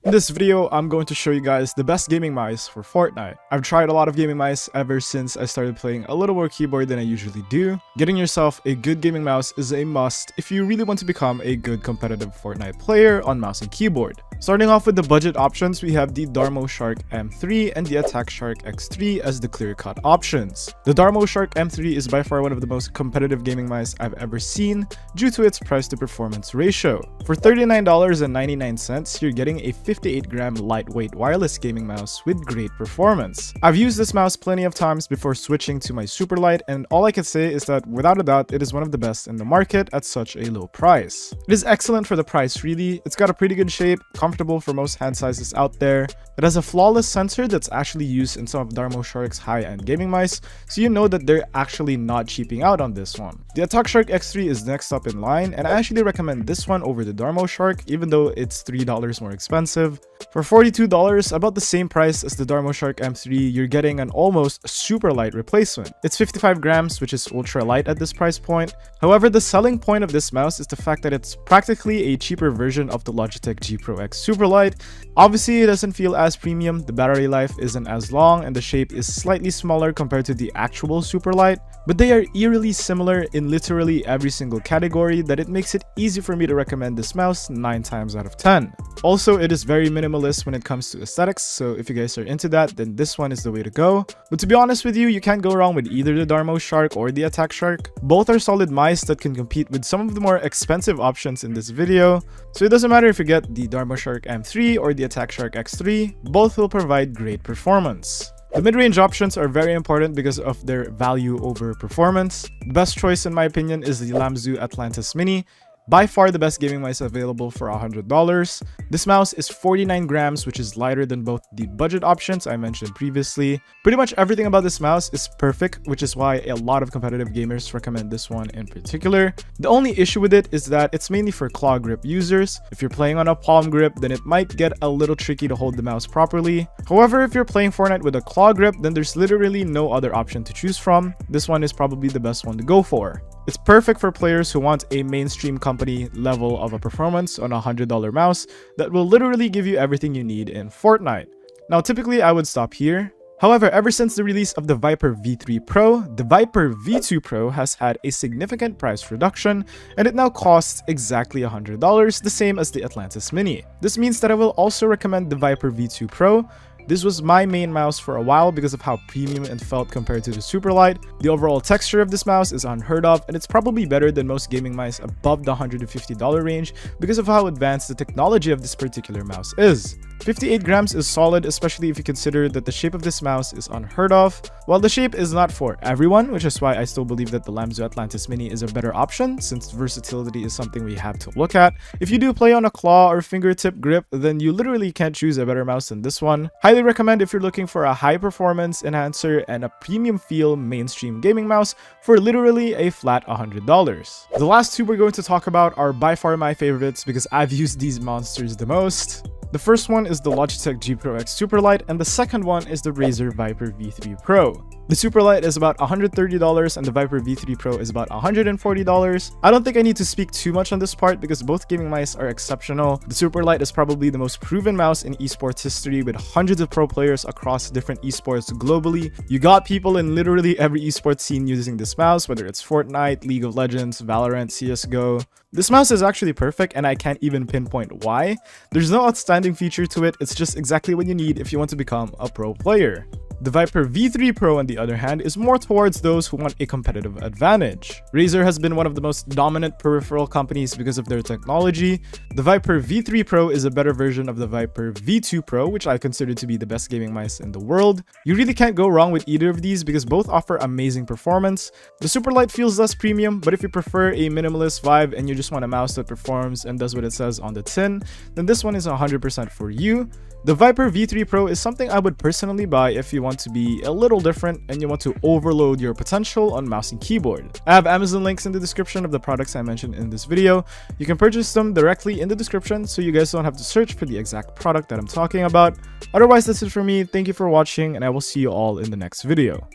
In this video, I'm going to show you guys the best gaming mice for Fortnite. I've tried a lot of gaming mice ever since I started playing a little more keyboard than I usually do. Getting yourself a good gaming mouse is a must if you really want to become a good competitive Fortnite player on mouse and keyboard. Starting off with the budget options, we have the Darmo Shark M3 and the Attack Shark X3 as the clear-cut options. The Darmo Shark M3 is by far one of the most competitive gaming mice I've ever seen due to its price to performance ratio. For $39.99, you're getting a 58-gram lightweight wireless gaming mouse with great performance. I've used this mouse plenty of times before switching to my super light, and all I can say is that without a doubt, it is one of the best in the market at such a low price. It is excellent for the price really. It's got a pretty good shape, comfortable for most hand sizes out there. It has a flawless sensor that's actually used in some of Darmo Shark's high-end gaming mice, so you know that they're actually not cheaping out on this one. The Attack Shark X3 is next up in line, and I actually recommend this one over the Darmo Shark, even though it's $3 more expensive. For $42, about the same price as the Darmo Shark M3, you're getting an almost super light replacement. It's 55 grams, which is ultra light at this price point. However, the selling point of this mouse is the fact that it's practically a cheaper version of the Logitech G Pro X Superlight. Obviously, it doesn't feel as premium, the battery life isn't as long, and the shape is slightly smaller compared to the actual Superlight, but they are eerily similar in literally every single category that it makes it easy for me to recommend this mouse 9 times out of 10. Also, it is very minimalist when it comes to aesthetics, so if you guys are into that, then this one is the way to go. But to be honest with you, you can't go wrong with either the Darmo Shark or the Attack Shark. Both are solid mice that can compete with some of the more expensive options in this video, so it doesn't matter if you get the Darmo Shark M3 or the Attack Shark X3, both will provide great performance. The mid-range options are very important because of their value over performance. The best choice in my opinion is the Lamzu Atlantis Mini. By far the best gaming mice available for $100. This mouse is 49 grams, which is lighter than both the budget options I mentioned previously. Pretty much everything about this mouse is perfect, which is why a lot of competitive gamers recommend this one in particular. The only issue with it is that it's mainly for claw grip users. If you're playing on a palm grip, then it might get a little tricky to hold the mouse properly. However, if you're playing Fortnite with a claw grip, then there's literally no other option to choose from. This one is probably the best one to go for. It's perfect for players who want a mainstream company level of a performance on a $100 mouse that will literally give you everything you need in Fortnite. Now, typically I would stop here. However, ever since the release of the Viper V3 Pro, the Viper V2 Pro has had a significant price reduction, and it now costs exactly $100, the same as the Atlantis Mini. This means that I will also recommend the Viper V2 Pro. This was my main mouse for a while because of how premium it felt compared to the Superlight. The overall texture of this mouse is unheard of, and it's probably better than most gaming mice above the $150 range because of how advanced the technology of this particular mouse is. 58 grams is solid, especially if you consider that the shape of this mouse is unheard of. While the shape is not for everyone, which is why I still believe that the Lamzu Atlantis Mini is a better option, since versatility is something we have to look at. If you do play on a claw or fingertip grip, then you literally can't choose a better mouse than this one. Highly recommend if you're looking for a high performance enhancer and a premium feel mainstream gaming mouse for literally a flat $100. The last two we're going to talk about are by far my favorites because I've used these monsters the most. The first one is the Logitech G Pro X Superlight, and the second one is the Razer Viper V3 Pro. The Superlight is about $130 and the Viper V3 Pro is about $140. I don't think I need to speak too much on this part because both gaming mice are exceptional. The Superlight is probably the most proven mouse in esports history with hundreds of pro players across different esports globally. You got people in literally every esports scene using this mouse, whether it's Fortnite, League of Legends, Valorant, CSGO. This mouse is actually perfect and I can't even pinpoint why. There's no outstanding feature to it, it's just exactly what you need if you want to become a pro player. The Viper V3 Pro, on the other hand, is more towards those who want a competitive advantage. Razer has been one of the most dominant peripheral companies because of their technology. The Viper V3 Pro is a better version of the Viper V2 Pro, which I consider to be the best gaming mice in the world. You really can't go wrong with either of these because both offer amazing performance. The Superlight feels less premium, but if you prefer a minimalist vibe and you just want a mouse that performs and does what it says on the tin, then this one is 100% for you. The Viper V3 Pro is something I would personally buy if you want to be a little different and you want to overload your potential on mouse and keyboard. I have Amazon links in the description of the products I mentioned in this video. You can purchase them directly in the description so you guys don't have to search for the exact product that I'm talking about. Otherwise, that's it for me. Thank you for watching and I will see you all in the next video.